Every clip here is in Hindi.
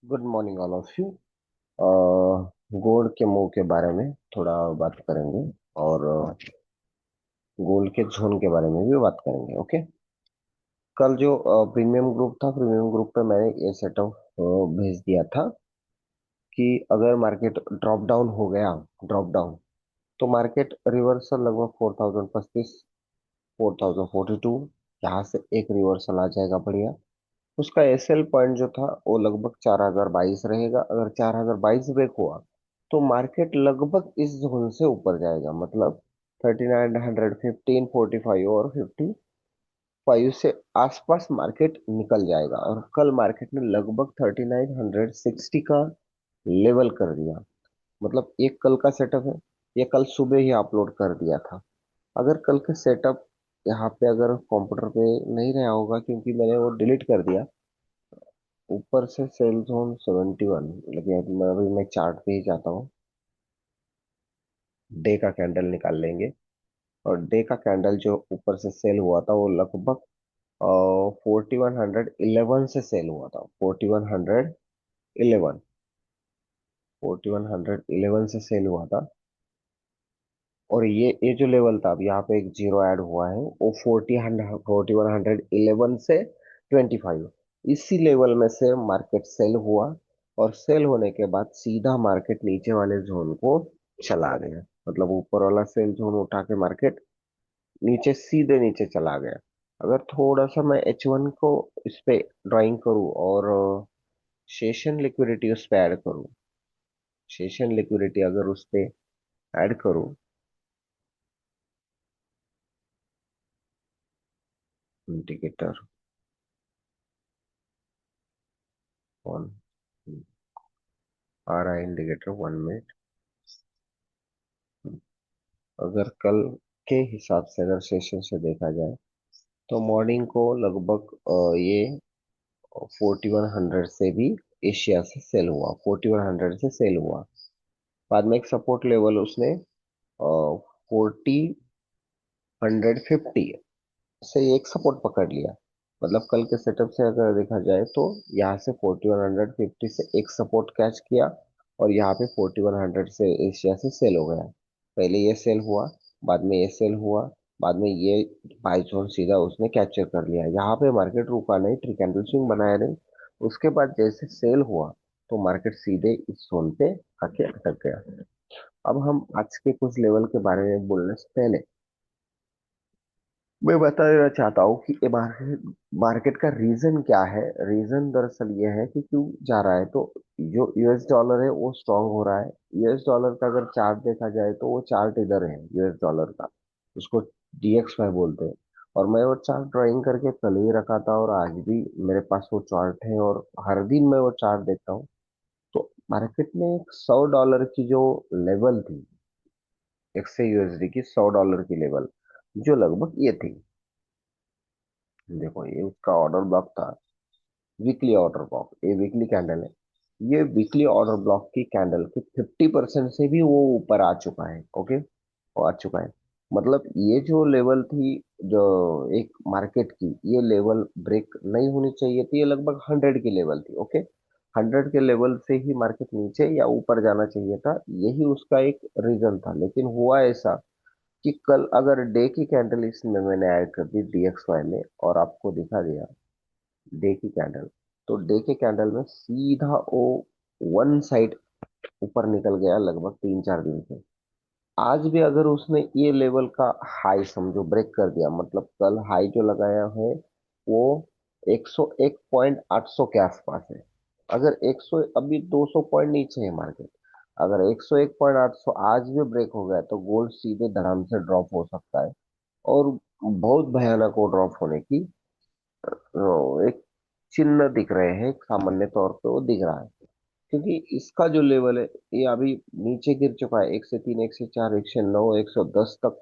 Good morning all of you. Gold के मूव के बारे में थोड़ा बात करेंगे और गोल्ड के जोन के बारे में भी बात करेंगे। ओके। कल जो प्रीमियम ग्रुप था, प्रीमियम ग्रुप पे मैंने ये सेटअप भेज दिया था कि अगर मार्केट ड्रॉप डाउन हो गया, ड्रॉप डाउन, तो मार्केट रिवर्सल लगभग 4035, 4042, यहाँ से एक रिवर्सल आ जाएगा बढ़िया। उसका एसएल पॉइंट जो था वो लगभग 4022 रहेगा। अगर 4022 ब्रेक हुआ तो मार्केट लगभग इस जोन से ऊपर जाएगा, मतलब 3915, 45 और 55 से आसपास मार्केट निकल जाएगा। और कल मार्केट ने लगभग 3960 का लेवल कर दिया। मतलब एक कल का सेटअप है, ये कल सुबह ही अपलोड कर दिया था। अगर कल के सेटअप यहाँ पे अगर कंप्यूटर पे नहीं रहा होगा क्योंकि मैंने वो डिलीट कर दिया, ऊपर से सेल जोन 71, लेकिन अभी मैं चार्ट पे ही जाता हूँ। डे का कैंडल निकाल लेंगे और डे का कैंडल जो ऊपर से सेल हुआ था वो लगभग 4111 से सेल हुआ था। 4111, 4111 से सेल हुआ था। और ये जो लेवल था, अब यहाँ पे एक जीरो ऐड हुआ है, वो 4111 से 25, इसी लेवल में से मार्केट सेल हुआ। और सेल होने के बाद सीधा मार्केट नीचे वाले जोन को चला गया। मतलब ऊपर वाला सेल जोन उठा के मार्केट नीचे, सीधे नीचे चला गया। अगर थोड़ा सा मैं H1 को इस पे ड्राइंग करूँ और सेशन लिक्विडिटी उस पे ऐड करूँ, सेशन लिक्विडिटी अगर उस पे ऐड करूँ, इंडिकेटर ऑन आ रहा है, इंडिकेटर 1 मिनट। अगर कल के हिसाब से अगर सेशन से देखा जाए तो मॉर्निंग को लगभग ये 4100 से भी एशिया से सेल हुआ, 4100 से सेल हुआ। बाद में एक सपोर्ट लेवल उसने 4050 से एक सपोर्ट पकड़ लिया। मतलब कल के सेटअप से अगर देखा जाए तो यहाँ से 4150 से एक सपोर्ट कैच किया और यहाँ पे 4100 से एशिया से सेल हो गया। पहले ये सेल हुआ, बाद में ये सेल हुआ, बाद में ये बाई जोन सीधा उसने कैप्चर कर लिया। यहाँ पे मार्केट रुका नहीं, ट्री कैंडल स्विंग बनाया नहीं। उसके बाद जैसे सेल हुआ तो मार्केट सीधे इस जोन पे आके अटक गया। अब हम आज के कुछ लेवल के बारे में बोलने से पहले मैं बता देना चाहता हूँ कि ये मार्केट मार्केट का रीजन क्या है। रीजन दरअसल ये है कि क्यों जा रहा है। तो जो यूएस डॉलर है वो स्ट्रांग हो रहा है। यूएस डॉलर का अगर चार्ट देखा जाए तो वो चार्ट इधर है यूएस डॉलर का, उसको DXY बोलते हैं। और मैं वो चार्ट ड्राइंग करके कल ही रखा था और आज भी मेरे पास वो चार्ट है और हर दिन मैं वो चार्ट देखता हूँ। तो मार्केट में एक $100 की जो लेवल थी, XAUSD की $100 की लेवल, जो लगभग ये थी, देखो ये उसका ऑर्डर ब्लॉक था, वीकली ऑर्डर ब्लॉक, ये वीकली कैंडल है। ये वीकली ऑर्डर ब्लॉक की कैंडल के 50% से भी वो ऊपर आ चुका है। ओके, वो आ चुका है। मतलब ये जो लेवल थी, जो एक मार्केट की ये लेवल ब्रेक नहीं होनी चाहिए थी, ये लगभग 100 की लेवल थी। ओके, 100 के लेवल से ही मार्केट नीचे या ऊपर जाना चाहिए था, यही उसका एक रीजन था। लेकिन हुआ ऐसा कि कल अगर डे की कैंडल इसमें मैंने ऐड कर दी DXY में और आपको दिखा दिया डे की कैंडल, तो डे के कैंडल में सीधा वो वन साइड ऊपर निकल गया लगभग 3-4 दिन से। आज भी अगर उसने ये लेवल का हाई समझो ब्रेक कर दिया, मतलब कल हाई जो लगाया है वो 101.800 के आसपास है। अगर 100, अभी 200 पॉइंट नीचे है मार्केट, अगर 101.800 आज भी ब्रेक हो गया तो गोल्ड सीधे धड़ाम से ड्रॉप हो सकता है। और बहुत भयानक वो ड्रॉप होने की एक चिन्ह दिख रहे हैं, सामान्य तौर पे वो दिख रहा है। क्योंकि इसका जो लेवल है ये अभी नीचे गिर चुका है, 1 से 3, 1 से 4, 1 से 9, 110 तक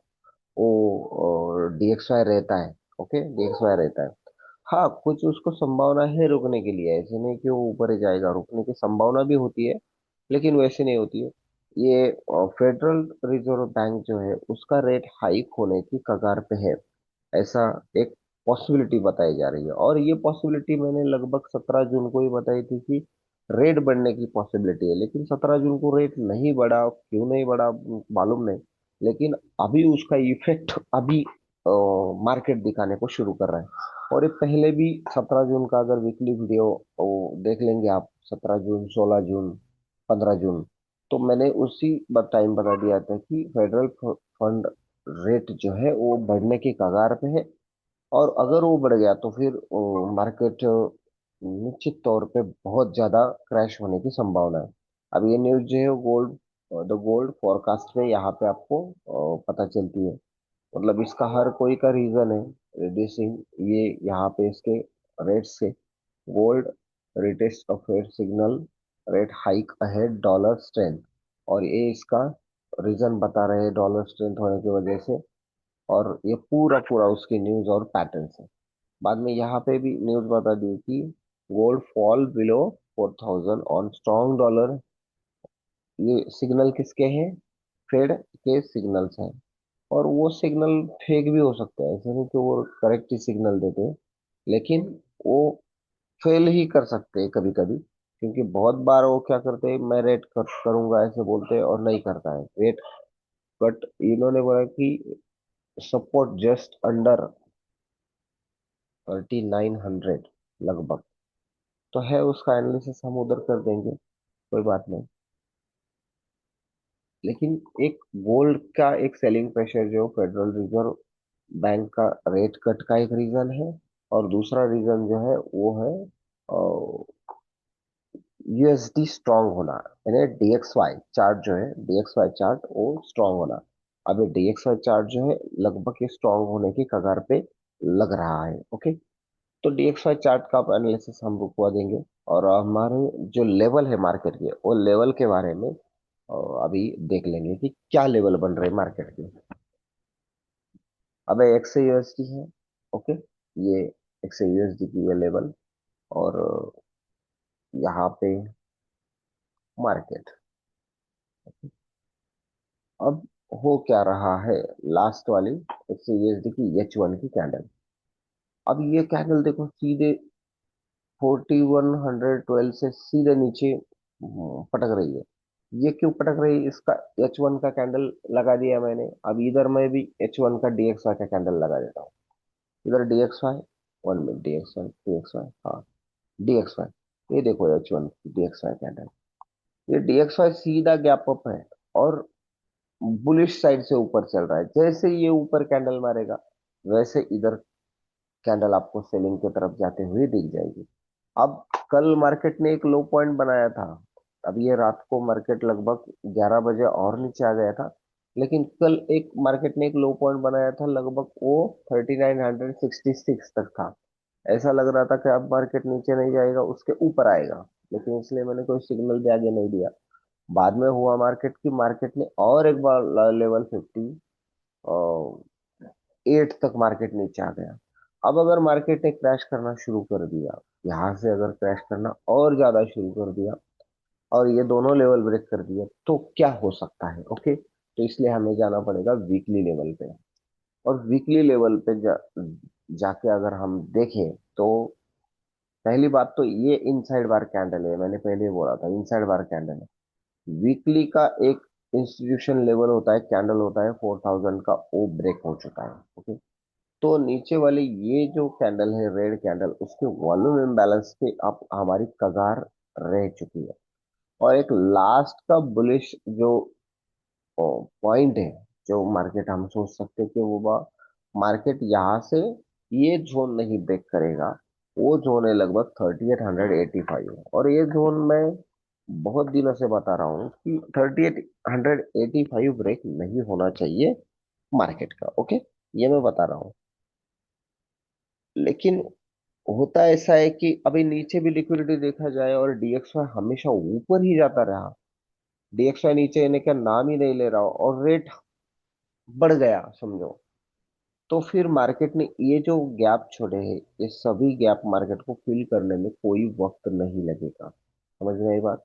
वो DXY रहता है। ओके, DXY रहता है। हाँ, कुछ उसको संभावना है रुकने के लिए, ऐसे नहीं कि वो ऊपर ही जाएगा, रुकने की संभावना भी होती है लेकिन वैसे नहीं होती है। ये फेडरल रिजर्व बैंक जो है उसका रेट हाइक होने की कगार पे है, ऐसा एक पॉसिबिलिटी बताई जा रही है। और ये पॉसिबिलिटी मैंने लगभग 17 जून को ही बताई थी कि रेट बढ़ने की पॉसिबिलिटी है, लेकिन 17 जून को रेट नहीं बढ़ा, क्यों नहीं बढ़ा मालूम नहीं। लेकिन अभी उसका इफेक्ट अभी मार्केट दिखाने को शुरू कर रहा है। और ये पहले भी 17 जून का अगर वीकली वीडियो देख लेंगे आप, 17 जून, 16 जून, 15 जून, तो मैंने उसी टाइम बता दिया था कि फेडरल फंड रेट जो है वो बढ़ने की कगार पे है। और अगर वो बढ़ गया तो फिर मार्केट निश्चित तौर पे बहुत ज्यादा क्रैश होने की संभावना है। अब ये न्यूज जो है गोल्ड, द गोल्ड फॉरकास्ट में यहाँ पे आपको पता चलती है। मतलब इसका हर कोई का रीजन है रिड्यूसिंग, ये यहाँ पे इसके रेट से gold retest of rate signal rate hike ahead dollar strength. और ये इसका रीजन बता रहे हैं डॉलर स्ट्रेंथ होने की वजह से। और ये पूरा पूरा उसकी न्यूज और पैटर्न है। बाद में यहाँ पे भी न्यूज बता दी कि gold fall below 4,000 on strong dollar. ये सिग्नल किसके हैं? फेड के सिग्नल्स हैं। और वो सिग्नल फेक भी हो सकता है, ऐसा नहीं कि वो करेक्ट ही सिग्नल देते हैं, लेकिन वो फेल ही कर सकते हैं कभी कभी। क्योंकि बहुत बार वो क्या करते हैं, मैं रेट करूंगा ऐसे बोलते हैं और नहीं करता है रेट कट। इन्होंने बोला कि सपोर्ट जस्ट अंडर 3900 लगभग, तो है उसका एनालिसिस हम उधर कर देंगे, कोई बात नहीं। लेकिन एक गोल्ड का एक सेलिंग प्रेशर जो फेडरल रिजर्व बैंक का रेट कट का एक रीजन है। और दूसरा रीजन जो है वो है यूएसडी स्ट्रांग होना, यानी डीएक्सवाई चार्ट जो है, डीएक्सवाई चार्ट वो स्ट्रांग होना। अब ये डीएक्सवाई चार्ट जो है लगभग ये स्ट्रांग होने की कगार पे लग रहा है। ओके, तो डीएक्सवाई चार्ट का एनालिसिस हम रुकवा देंगे। और हमारे जो लेवल है मार्केट के, वो लेवल के बारे में अभी देख लेंगे कि क्या लेवल बन रहे हैं मार्केट के। अब एक्स यूएसडी है। ओके, ये एक्स यूएसडी की ये लेवल। और यहाँ पे मार्केट। अब हो क्या रहा है, लास्ट वाली एक्स यूएसडी की H1 की कैंडल। अब ये कैंडल देखो सीधे 4112 से सीधे नीचे पटक रही है। ये क्यों पटक रही है? इसका H1 का कैंडल लगा दिया मैंने। अब इधर मैं भी H1 का DXY का कैंडल लगा देता हूँ। इधर DXY, 1 मिनट, DXY, DXY, हाँ, DXY, ये देखो H1 DXY कैंडल। ये DXY सीधा गैप अप है और बुलिश साइड से ऊपर चल रहा है। जैसे ये ऊपर कैंडल मारेगा, वैसे इधर कैंडल आपको सेलिंग की तरफ जाते हुए दिख जाएगी। अब कल मार्केट ने एक लो पॉइंट बनाया था। अब ये रात को मार्केट लगभग 11 बजे और नीचे आ गया था। लेकिन कल एक मार्केट ने एक लो पॉइंट बनाया था, लगभग वो 3966 तक था। ऐसा लग रहा था कि अब मार्केट नीचे नहीं जाएगा, उसके ऊपर आएगा। लेकिन इसलिए मैंने कोई सिग्नल भी आगे नहीं दिया। बाद में हुआ मार्केट की, मार्केट ने और एक बार लेवल 58 तक मार्केट नीचे आ गया। अब अगर मार्केट ने क्रैश करना शुरू कर दिया, यहाँ से अगर क्रैश करना और ज्यादा शुरू कर दिया और ये दोनों लेवल ब्रेक कर दिया, तो क्या हो सकता है? ओके, तो इसलिए हमें जाना पड़ेगा वीकली लेवल पे। और वीकली लेवल पे जाके अगर हम देखें तो पहली बात तो ये इनसाइड बार कैंडल है, मैंने पहले ही बोला था इनसाइड बार कैंडल है। वीकली का एक इंस्टीट्यूशन लेवल होता है, कैंडल होता है 4000 का, वो ब्रेक हो चुका है। ओके, तो नीचे वाली ये जो कैंडल है रेड कैंडल, उसके वॉल्यूम इम्बैलेंस पे अब हमारी कगार रह चुकी है। और एक लास्ट का बुलिश जो पॉइंट है, जो मार्केट हम सोच सकते हैं कि वो मार्केट यहाँ से ये जोन नहीं ब्रेक करेगा। वो जोन है लगभग 3885। और ये जोन मैं बहुत दिनों से बता रहा हूँ कि 3885 ब्रेक नहीं होना चाहिए मार्केट का। ओके, ये मैं बता रहा हूँ। लेकिन होता ऐसा है कि अभी नीचे भी लिक्विडिटी देखा जाए और डीएक्सवाई हमेशा ऊपर ही जाता रहा। डीएक्सवाई नीचे आने का नाम ही नहीं ले रहा और रेट बढ़ गया समझो। तो फिर मार्केट ने ये जो गैप छोड़े हैं, ये सभी गैप मार्केट को फिल करने में कोई वक्त नहीं लगेगा। समझ में आई बात?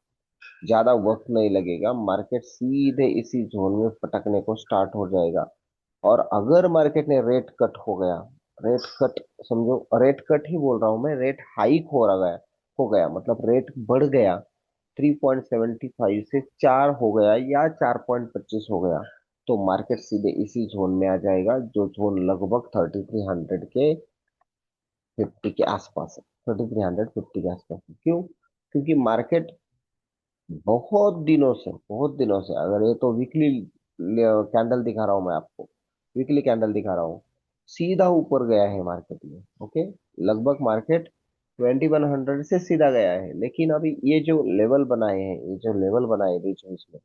ज्यादा वक्त नहीं लगेगा, मार्केट सीधे इसी जोन में पटकने को स्टार्ट हो जाएगा। और अगर मार्केट ने रेट कट हो गया, रेट कट समझो, रेट कट ही बोल रहा हूं मैं, रेट हाइक हो रहा है, हो गया मतलब रेट बढ़ गया, 3.75 से 4 हो गया या 4.25 हो गया, तो मार्केट सीधे इसी जोन में आ जाएगा, जो जोन लगभग 3300 के 50 के आसपास है। 3350 के आसपास है। क्यों? क्योंकि मार्केट बहुत दिनों से, अगर ये तो वीकली कैंडल दिखा रहा हूं मैं आपको, वीकली कैंडल दिखा रहा हूँ, सीधा ऊपर गया है मार्केट में। ओके, लगभग मार्केट 2100 से सीधा गया है। लेकिन अभी ये जो लेवल बनाए हैं, ये जो लेवल बनाए बीच में इसमें,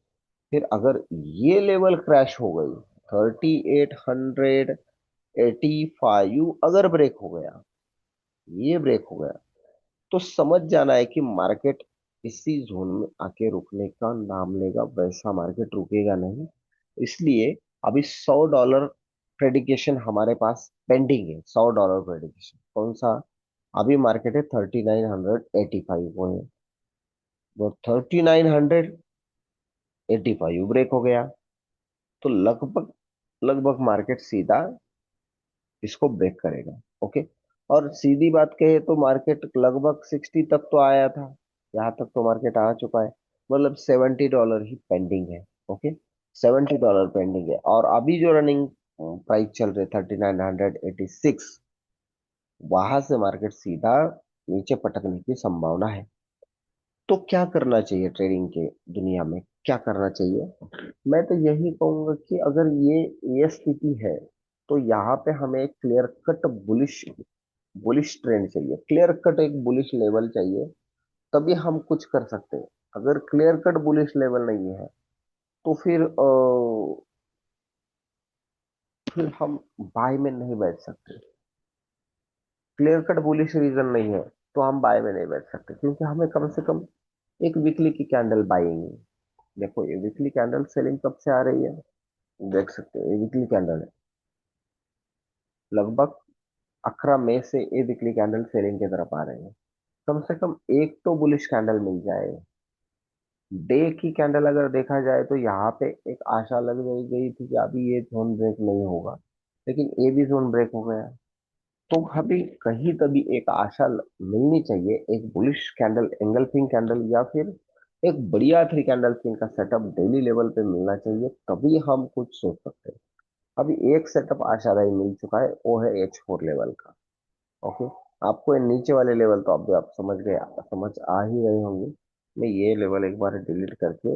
फिर अगर ये लेवल क्रैश हो गई, 3885 अगर ब्रेक हो गया, ये ब्रेक हो गया, तो समझ जाना है कि मार्केट इसी जोन में आके रुकने का नाम लेगा, वैसा मार्केट रुकेगा नहीं। इसलिए अभी $100 प्रेडिकेशन हमारे पास पेंडिंग है। $100 प्रेडिकेशन कौन सा? अभी मार्केट है 3985 वो है, वो 3985 ब्रेक हो गया, तो लगभग लगभग मार्केट सीधा इसको ब्रेक करेगा। ओके, और सीधी बात कहे तो मार्केट लगभग 60 तक तो आया था, यहाँ तक तो मार्केट आ चुका है, मतलब $70 ही पेंडिंग है। ओके, $70 पेंडिंग है, और अभी जो रनिंग प्राइस चल रहे 3986, वहां से मार्केट सीधा नीचे पटकने की संभावना है। तो क्या करना चाहिए ट्रेडिंग के दुनिया में, क्या करना चाहिए? मैं तो यही कहूंगा कि अगर ये स्थिति है, तो यहाँ पे हमें एक clear cut bullish bullish trend चाहिए, क्लियर कट एक बुलिश लेवल चाहिए, तभी हम कुछ कर सकते हैं। अगर क्लियर कट बुलिश लेवल नहीं है, तो फिर हम बाय में नहीं बैठ सकते। क्लियर कट बुलिश रीजन नहीं है, तो हम बाय में नहीं बैठ सकते, क्योंकि हमें कम से कम एक वीकली की कैंडल बाइंग है। देखो, ये वीकली कैंडल सेलिंग कब से आ रही है, देख सकते हो, ये वीकली कैंडल है, लगभग 18 मई से ये वीकली कैंडल सेलिंग की तरफ आ रहे हैं। कम से कम एक तो बुलिश कैंडल मिल जाए। डे की कैंडल अगर देखा जाए, तो यहाँ पे एक आशा लग गई थी कि अभी ये जोन ब्रेक नहीं होगा, लेकिन ये भी जोन ब्रेक हो गया। तो अभी कहीं तभी एक आशा मिलनी चाहिए, एक बुलिश कैंडल, एंगल्फिंग कैंडल, या फिर एक बढ़िया थ्री कैंडल सिंह का सेटअप डेली लेवल पे मिलना चाहिए, तभी हम कुछ सोच सकते हैं। अभी एक सेटअप आशादायी मिल चुका है, वो है H4 लेवल का। ओके, आपको ये नीचे वाले लेवल तो अभी आप समझ आ ही रहे होंगे। मैं ये लेवल एक बार डिलीट करके,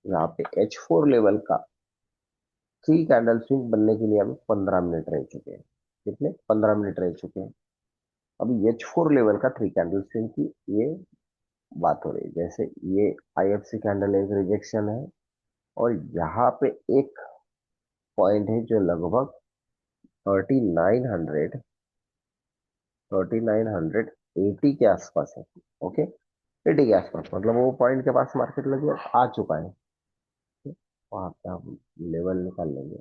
यहाँ पे H4 लेवल का थ्री कैंडल स्विंग बनने के लिए अभी 15 मिनट रह चुके हैं। कितने? 15 मिनट रह चुके हैं। अभी H4 लेवल का थ्री कैंडल स्विंग की ये बात हो रही है। जैसे ये IFC कैंडल एक रिजेक्शन है, और यहाँ पे एक पॉइंट है जो लगभग 3980 के आसपास है। ओके, 80 के आसपास, मतलब वो पॉइंट के पास मार्केट लगे आ चुका है। वहां पे हम लेवल निकाल लेंगे,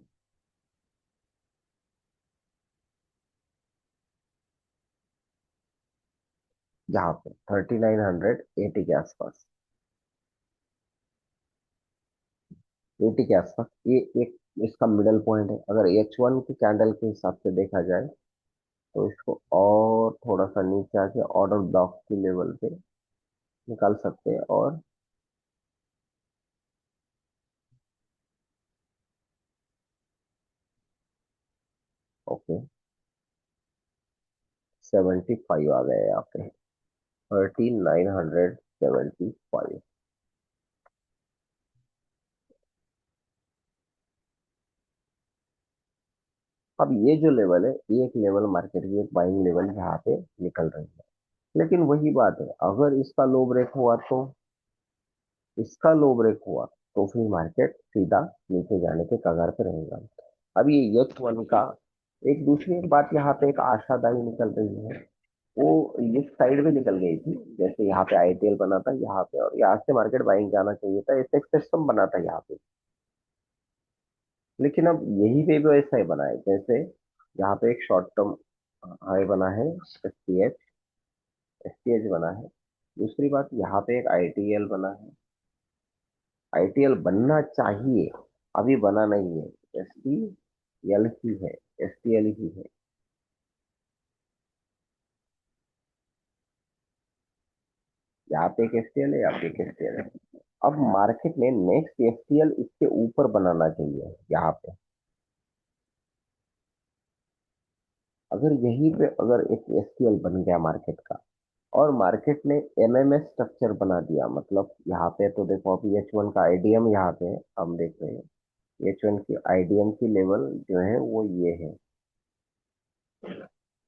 जहाँ पे 3980 के आसपास, 80 के आसपास ये एक इसका मिडल पॉइंट है। अगर H1 की कैंडल के हिसाब से देखा जाए, तो इसको और थोड़ा सा नीचे आके ऑर्डर ब्लॉक की लेवल पे निकाल सकते हैं। और ओके, 75 आ गए यहाँ पे, 3975। अब ये जो लेवल है, ये एक लेवल, मार्केट की एक बाइंग लेवल यहाँ पे निकल रही है। लेकिन वही बात है, अगर इसका लो ब्रेक हुआ, तो इसका लो ब्रेक हुआ, तो फिर मार्केट सीधा नीचे जाने के कगार पे रहेगा। अब ये H1 का एक दूसरी एक बात यहाँ पे एक आशादायी निकल रही है, वो इस साइड में निकल गई थी। जैसे यहाँ पे ITL बना था यहाँ पे, और यहाँ से मार्केट बाइंग जाना चाहिए था, एसएक्स सिस्टम बना था यहाँ पे। लेकिन अब यही पे भी वैसा ही बना है, जैसे यहाँ पे एक शॉर्ट टर्म हाई बना है, SPH, SPH बना है। दूसरी बात, यहाँ पे एक ITL बना है, ITL बनना चाहिए, अभी बना नहीं है। STL ही है, STL ही है। यहाँ पे एक एफटीएल है, यहाँ पे एक एफटीएल है। अब मार्केट ने नेक्स्ट एफटीएल इसके ऊपर बनाना चाहिए यहाँ पे। अगर यहीं पे अगर एक एफटीएल बन गया मार्केट का, और मार्केट ने एमएमएस स्ट्रक्चर बना दिया, मतलब यहाँ पे तो देखो अभी H1 का आईडीएम यहाँ पे हम देख रहे हैं। H1 की आईडीएम की लेवल जो है वो ये है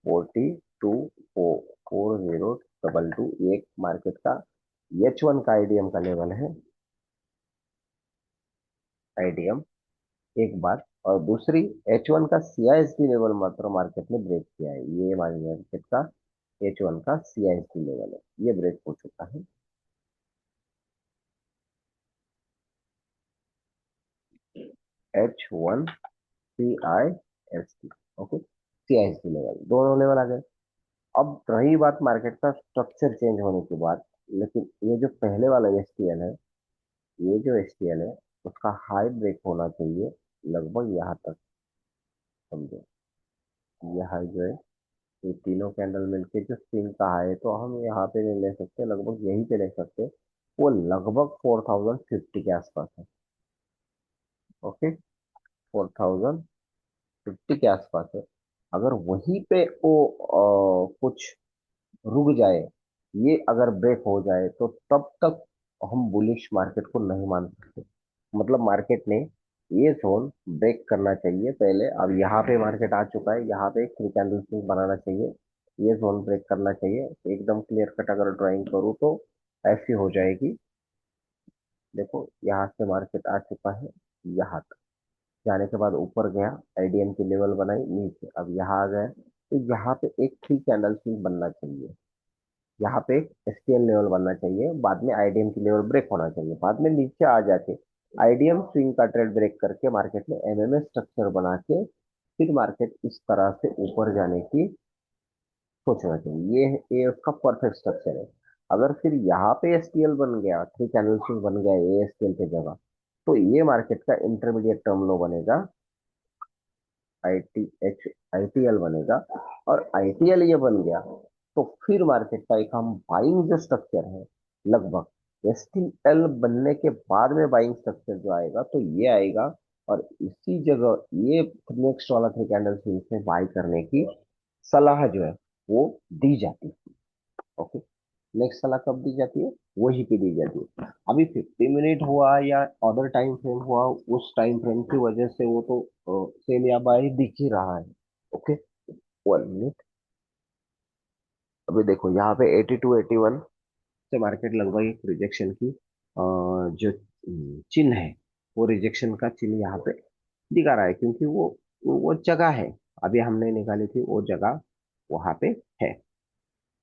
42,402 एक मार्केट का H1 का आईडीएम का लेवल है। आईडीएम एक बात, और दूसरी H1 का सीआईएसडी लेवल मात्र मार्केट ने ब्रेक किया है। ये मार्केट का H1 का सीआईएसडी लेवल है, ये ब्रेक हो चुका है। H1 CISD, ओके, सीआईएसडी लेवल, दोनों लेवल आ गए। अब रही बात मार्केट का स्ट्रक्चर चेंज होने के बाद, लेकिन ये जो पहले वाला एसटीएल है, ये जो एसटीएल है उसका हाई ब्रेक होना चाहिए लगभग यहाँ तक, समझो। ये हाई जो है, ये तीनों कैंडल मिलके जो स्विंग का हाई है, तो हम यहाँ पे नहीं ले सकते, लगभग यहीं पे ले सकते। वो लगभग 4050 के आसपास है। ओके, 4050 के आसपास है। अगर वहीं पे वो कुछ रुक जाए, ये अगर ब्रेक हो जाए, तो तब तक हम बुलिश मार्केट को नहीं मान सकते। मतलब मार्केट ने ये जोन ब्रेक करना चाहिए पहले। अब यहाँ पे मार्केट आ चुका है, यहाँ पे एक थ्री कैंडल स्टिक बनाना चाहिए, ये जोन ब्रेक करना चाहिए। एकदम क्लियर कट अगर ड्राइंग करूँ तो ऐसी हो जाएगी। देखो यहाँ से मार्केट आ चुका है, यहाँ तक जाने के बाद ऊपर गया, आईडीएम की लेवल बनाई नीचे, अब यहाँ आ गए, तो यहाँ पे एक थ्री कैंडल स्टिक बनना चाहिए। यहाँ पे एक एसटीएल लेवल बनना चाहिए, बाद में आईडीएम की लेवल ब्रेक होना चाहिए, बाद में नीचे आ जाके आईडीएम स्विंग का ट्रेड ब्रेक करके मार्केट में एमएमएस स्ट्रक्चर बना के फिर मार्केट इस तरह से ऊपर जाने की सोचना चाहिए। ये उसका परफेक्ट स्ट्रक्चर है। अगर फिर यहाँ पे एसटीएल बन गया, थ्री कैंडल स्विंग बन गया ये एसटीएल की जगह, तो ये मार्केट का इंटरमीडिएट टर्म लो बनेगा, आईटीएल बनेगा। और आईटीएल ये बन गया, तो फिर मार्केट का एक हम बाइंग जो स्ट्रक्चर है, लगभग एसटीएल बनने के बाद में बाइंग स्ट्रक्चर जो आएगा तो ये आएगा। और इसी जगह ये नेक्स्ट वाला थ्री कैंडल में बाई करने की सलाह जो है वो दी जाती है। ओके, नेक्स्ट सलाह कब दी जाती है, वही पे दी जाती है। अभी 50 मिनट हुआ या अदर टाइम फ्रेम हुआ, उस टाइम फ्रेम की वजह से वो तो सेल या बाय दिख ही रहा है। Okay, 1 minute. अभी देखो यहाँ पे 82 81 से मार्केट लगभग एक रिजेक्शन की जो चिन्ह है, वो रिजेक्शन का चिन्ह यहाँ पे दिखा रहा है, क्योंकि वो जगह है, अभी हमने निकाली थी वो जगह वहां पे है।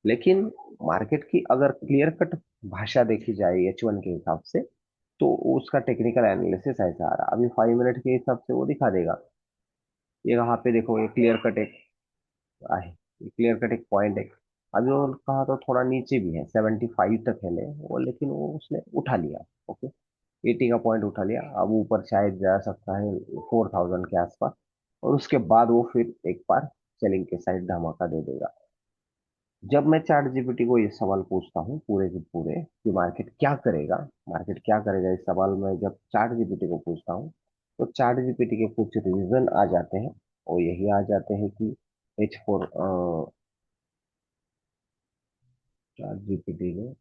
लेकिन मार्केट की अगर क्लियर कट भाषा देखी जाए H1 के हिसाब से, तो उसका टेक्निकल एनालिसिस ऐसा आ रहा, अभी 5 मिनट के हिसाब से वो दिखा देगा। ये यहाँ पे देखो, ये क्लियर कट एक आहे, ये क्लियर कट एक पॉइंट है। अभी वो कहा तो थोड़ा नीचे भी है, 75 तक है ले वो, लेकिन वो उसने उठा लिया। ओके, 80 का पॉइंट उठा लिया, अब ऊपर शायद जा सकता है 4000 के आसपास, और उसके बाद वो फिर एक बार सेलिंग के साइड धमाका दे देगा। जब मैं चैट जीपीटी को ये सवाल पूछता हूँ पूरे के पूरे कि मार्केट क्या करेगा, मार्केट क्या करेगा, इस सवाल में जब चैट जीपीटी को पूछता हूँ, तो चैट जीपीटी के कुछ रीजन आ जाते हैं। और यही आ जाते हैं कि H4, चैट जीपीटी ने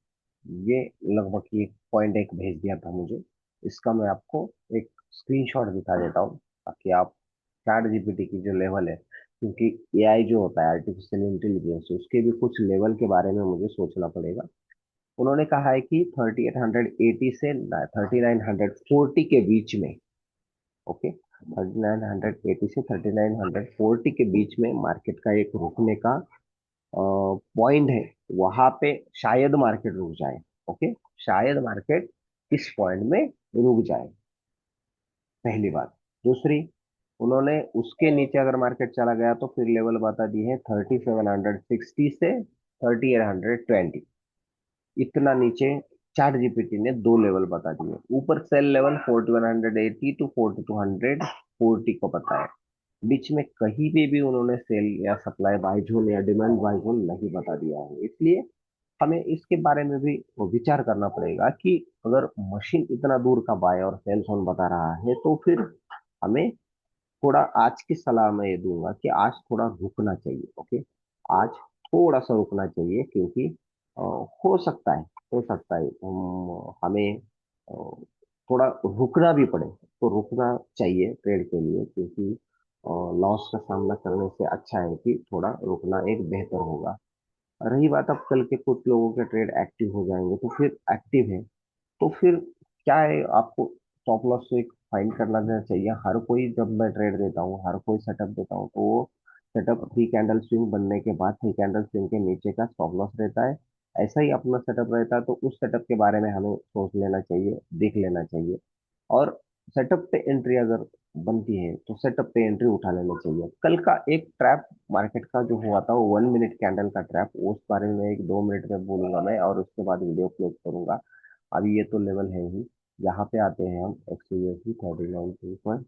ये लगभग ये पॉइंट एक भेज दिया था मुझे। इसका मैं आपको एक स्क्रीनशॉट दिखा देता हूँ, ताकि आप चैट जीपीटी की जो लेवल है, क्योंकि एआई जो होता है आर्टिफिशियल इंटेलिजेंस, उसके भी कुछ लेवल के बारे में मुझे सोचना पड़ेगा। उन्होंने कहा है कि 3880 से 3940 के बीच में, ओके, 3980 से 3940 के बीच में मार्केट का एक रुकने का पॉइंट है। वहां पे शायद मार्केट रुक जाए। ओके, शायद मार्केट इस पॉइंट में रुक जाए, पहली बात। दूसरी, उन्होंने उसके नीचे अगर मार्केट चला गया तो फिर लेवल बता दी है 3760 से 3820, इतना नीचे चैट जीपीटी ने दो लेवल बता दिए। ऊपर सेल लेवल 4180 टू 4240 को बताया, बीच में कहीं पे भी उन्होंने सेल या सप्लाई बाय जोन या डिमांड बाय जोन नहीं बता दिया है। इसलिए हमें इसके बारे में भी विचार करना पड़ेगा कि अगर मशीन इतना दूर का बाय और सेल फोन बता रहा है तो फिर हमें थोड़ा, आज की सलाह मैं ये दूंगा कि आज थोड़ा रुकना चाहिए। ओके, आज थोड़ा सा रुकना चाहिए, क्योंकि हो सकता है, हमें थोड़ा रुकना भी पड़े, तो रुकना चाहिए ट्रेड के लिए, क्योंकि लॉस का सामना करने से अच्छा है कि थोड़ा रुकना एक बेहतर होगा। रही बात, अब कल के कुछ लोगों के ट्रेड एक्टिव हो जाएंगे, तो फिर एक्टिव है तो फिर क्या है, आपको स्टॉप लॉस तो एक फाइंड करना देना चाहिए। हर कोई, जब मैं ट्रेड देता हूँ, हर कोई सेटअप देता हूँ, तो वो सेटअप थ्री कैंडल स्विंग बनने के बाद थ्री कैंडल स्विंग के नीचे का स्टॉप लॉस रहता है। ऐसा ही अपना सेटअप रहता है, तो उस सेटअप के बारे में हमें सोच लेना चाहिए, देख लेना चाहिए। और सेटअप पे एंट्री अगर बनती है तो सेटअप पे एंट्री उठा लेना चाहिए। कल का एक ट्रैप मार्केट का जो हुआ था, वो 1 मिनट कैंडल का ट्रैप, उस बारे में 1-2 मिनट में बोलूंगा मैं, और उसके बाद वीडियो क्लोज करूंगा। अभी ये तो लेवल है ही। यहाँ पे आते हैं हम XUSD 39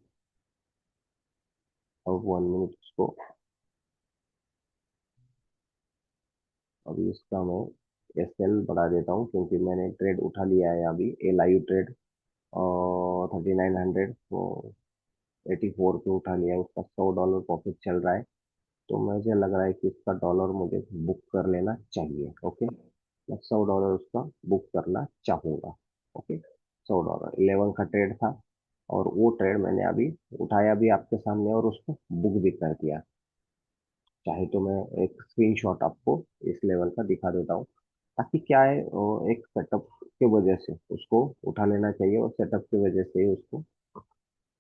और 1 मिनट को। अभी इसका मैं SL बढ़ा देता हूँ, क्योंकि मैंने ट्रेड उठा लिया है अभी, ए लाइव ट्रेड, और 3900 तो 84 पे उठा लिया है, उसका $100 प्रॉफिट चल रहा है। तो मुझे लग रहा है कि इसका डॉलर मुझे बुक कर लेना चाहिए। ओके, मैं $100 उसका बुक करना चाहूंगा। ओके, $100 11 का ट्रेड था, और वो ट्रेड मैंने अभी उठाया भी आपके सामने, और उसको बुक भी कर दिया। चाहे तो मैं एक स्क्रीनशॉट आपको इस लेवल का दिखा देता हूँ, ताकि क्या है, एक सेटअप के वजह से उसको उठा लेना चाहिए, और सेटअप की वजह से ही उसको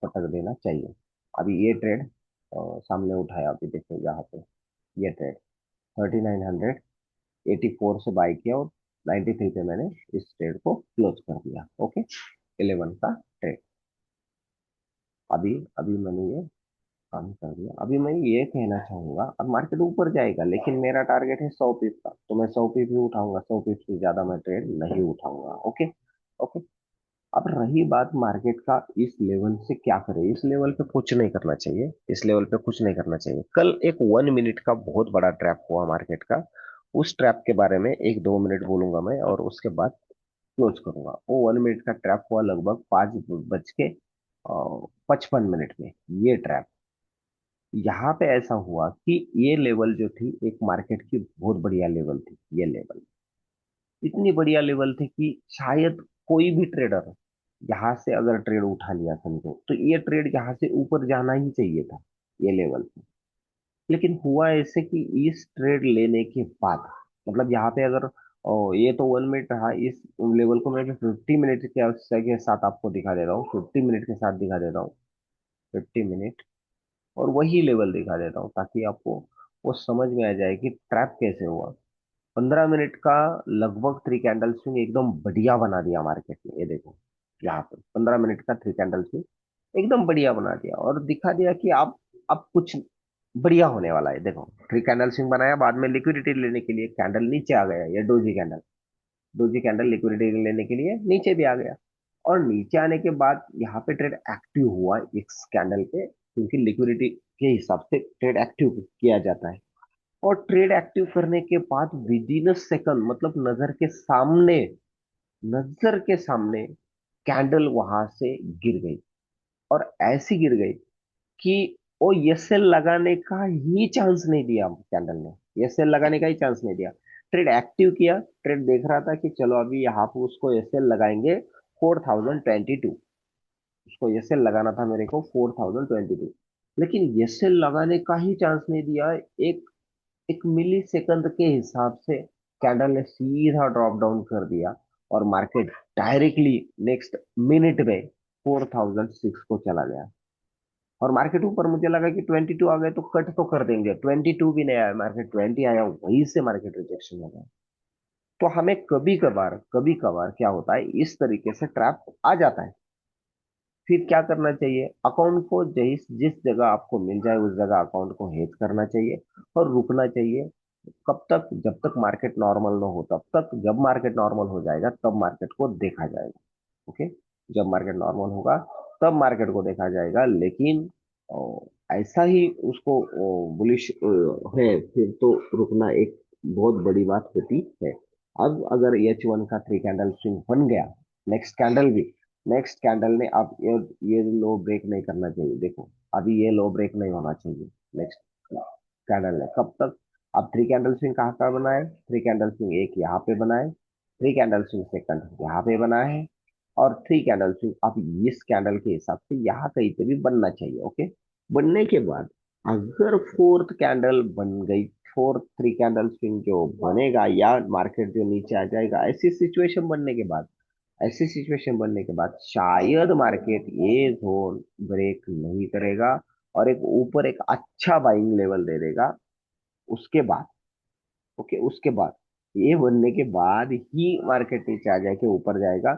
पटक देना चाहिए। अभी ये ट्रेड सामने उठाया, अभी देखो यहाँ पे ये ट्रेड 3984 से बाई किया, और 93 पे मैंने इस ट्रेड को क्लोज कर दिया। ओके, 11 का ट्रेड। अभी अभी मैंने ये काम कर दिया। अभी मैं ये कहना चाहूंगा, अब मार्केट ऊपर जाएगा, लेकिन मेरा टारगेट है 100 पिप का, तो मैं 100 पिप ही उठाऊंगा, 100 पिप से ज्यादा मैं ट्रेड नहीं उठाऊंगा। ओके। ओके, अब रही बात मार्केट का, इस लेवल से क्या करें। इस लेवल पे कुछ नहीं करना चाहिए, इस लेवल पे कुछ नहीं करना चाहिए। कल एक 1 मिनट का बहुत बड़ा ट्रैप हुआ मार्केट का, उस ट्रैप के बारे में 1-2 मिनट बोलूंगा मैं, और उसके बाद क्लोज करूंगा। वो 1 मिनट का ट्रैप हुआ लगभग 5:55 में। ये ट्रैप, यहाँ पे ऐसा हुआ कि ये लेवल जो थी, एक मार्केट की बहुत बढ़िया लेवल थी। ये लेवल इतनी बढ़िया लेवल थी कि शायद कोई भी ट्रेडर यहाँ से अगर ट्रेड उठा लिया समझो, तो ये ट्रेड यहाँ से ऊपर जाना ही चाहिए था, ये लेवल पे। लेकिन हुआ ऐसे कि इस ट्रेड लेने के बाद, मतलब यहाँ पे अगर, ये तो 1 मिनट रहा, इस लेवल को मैं 50 मिनट के साथ आपको दिखा दे रहा हूँ, 50 मिनट के साथ दिखा देता हूँ, 50 मिनट, और वही लेवल दिखा देता हूँ, ताकि आपको वो समझ में आ जाए कि ट्रैप कैसे हुआ। 15 मिनट का लगभग थ्री कैंडल स्विंग एकदम बढ़िया बना दिया मार्केट ने, ये देखो यहाँ पे 15 मिनट का थ्री कैंडल स्विंग एकदम बढ़िया बना दिया, और दिखा दिया कि आप अब कुछ बढ़िया होने वाला है। देखो, थ्री कैंडल स्विंग बनाया, बाद में लिक्विडिटी लेने के लिए कैंडल नीचे आ गया, ये doji candle, doji candle liquidity लेने के लिए नीचे भी आ गया। और नीचे आने के बाद यहाँ पे ट्रेड एक्टिव हुआ इस कैंडल पे, क्योंकि लिक्विडिटी के हिसाब से ट्रेड एक्टिव किया जाता है। और ट्रेड एक्टिव करने के बाद विद इन अ सेकंड, मतलब नजर के सामने कैंडल वहां से गिर गई, और ऐसी गिर गई कि वो एसएल लगाने का ही चांस नहीं दिया कैंडल ने, एसएल लगाने का ही चांस नहीं दिया। ट्रेड एक्टिव किया, ट्रेड देख रहा था कि चलो अभी यहाँ पे उसको एसएल लगाएंगे 4022, उसको एसएल लगाना था मेरे को 4022, लेकिन एसएल लगाने का ही चांस नहीं दिया। एक एक मिली सेकंड के हिसाब से कैंडल ने सीधा ड्रॉप डाउन कर दिया, और मार्केट डायरेक्टली नेक्स्ट मिनट में 4006 को चला गया। और मार्केट ऊपर, मुझे लगा कि 22 आ गए तो कट तो कर देंगे, 22 भी नहीं आया, मार्केट 20 आया, वहीं से मार्केट रिजेक्शन हो गया। तो हमें कभी कभार क्या होता है, इस तरीके से ट्रैप आ जाता है। फिर क्या करना चाहिए, अकाउंट को जिस जिस जगह आपको मिल जाए उस जगह अकाउंट को हेज करना चाहिए, और रुकना चाहिए। कब तक, जब तक मार्केट नॉर्मल ना हो तब तक। जब मार्केट नॉर्मल हो जाएगा तब मार्केट को देखा जाएगा। ओके, जब मार्केट नॉर्मल होगा तब मार्केट को देखा जाएगा, लेकिन ऐसा ही उसको बुलिश है, फिर तो रुकना एक बहुत बड़ी बात होती है। अब अगर H1 का 3 कैंडल स्विंग बन गया, नेक्स्ट कैंडल भी, नेक्स्ट कैंडल ने अब ये लो ब्रेक नहीं करना चाहिए, देखो अभी ये लो ब्रेक नहीं होना चाहिए नेक्स्ट कैंडल ने, कब तक? अब 3 कैंडल स्विंग कहाँ का बना है? 3 कैंडल स्विंग एक यहाँ पे बना है, 3 कैंडल स्विंग सेकंड यहाँ पे बना है, और 3 कैंडल स्विंग अब इस कैंडल के हिसाब से यहाँ कहीं पे भी बनना चाहिए। ओके, बनने के बाद अगर फोर्थ कैंडल बन गई, फोर्थ 3 कैंडल स्विंग जो बनेगा, या मार्केट जो नीचे आ जाएगा, ऐसी सिचुएशन बनने के बाद शायद मार्केट ये जोन ब्रेक नहीं करेगा और एक ऊपर एक अच्छा बाइंग लेवल दे देगा। उसके बाद, ओके, उसके बाद ये बनने के बाद ही मार्केट नीचे आ जाके ऊपर जाएगा।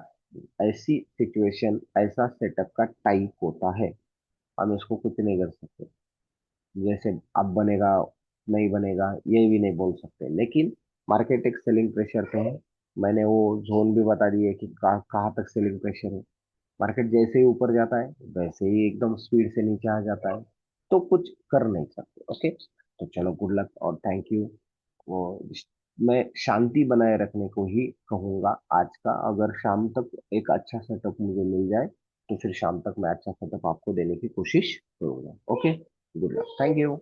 ऐसी सिचुएशन, ऐसा सेटअप का टाइप होता है, हम इसको कुछ नहीं कर सकते। जैसे अब बनेगा नहीं बनेगा ये भी नहीं बोल सकते, लेकिन मार्केट एक सेलिंग प्रेशर पे है। मैंने वो जोन भी बता दिए कि कहाँ तक सेलिंग प्रेशर है। मार्केट जैसे ही ऊपर जाता है वैसे ही एकदम स्पीड से नीचे आ जाता है, तो कुछ कर नहीं सकते। ओके, तो चलो, गुड लक और थैंक यू। वो मैं शांति बनाए रखने को ही कहूंगा आज का। अगर शाम तक एक अच्छा सेटअप मुझे मिल जाए तो फिर शाम तक मैं अच्छा सेटअप आपको देने की कोशिश करूंगा। Okay, good luck, thank you.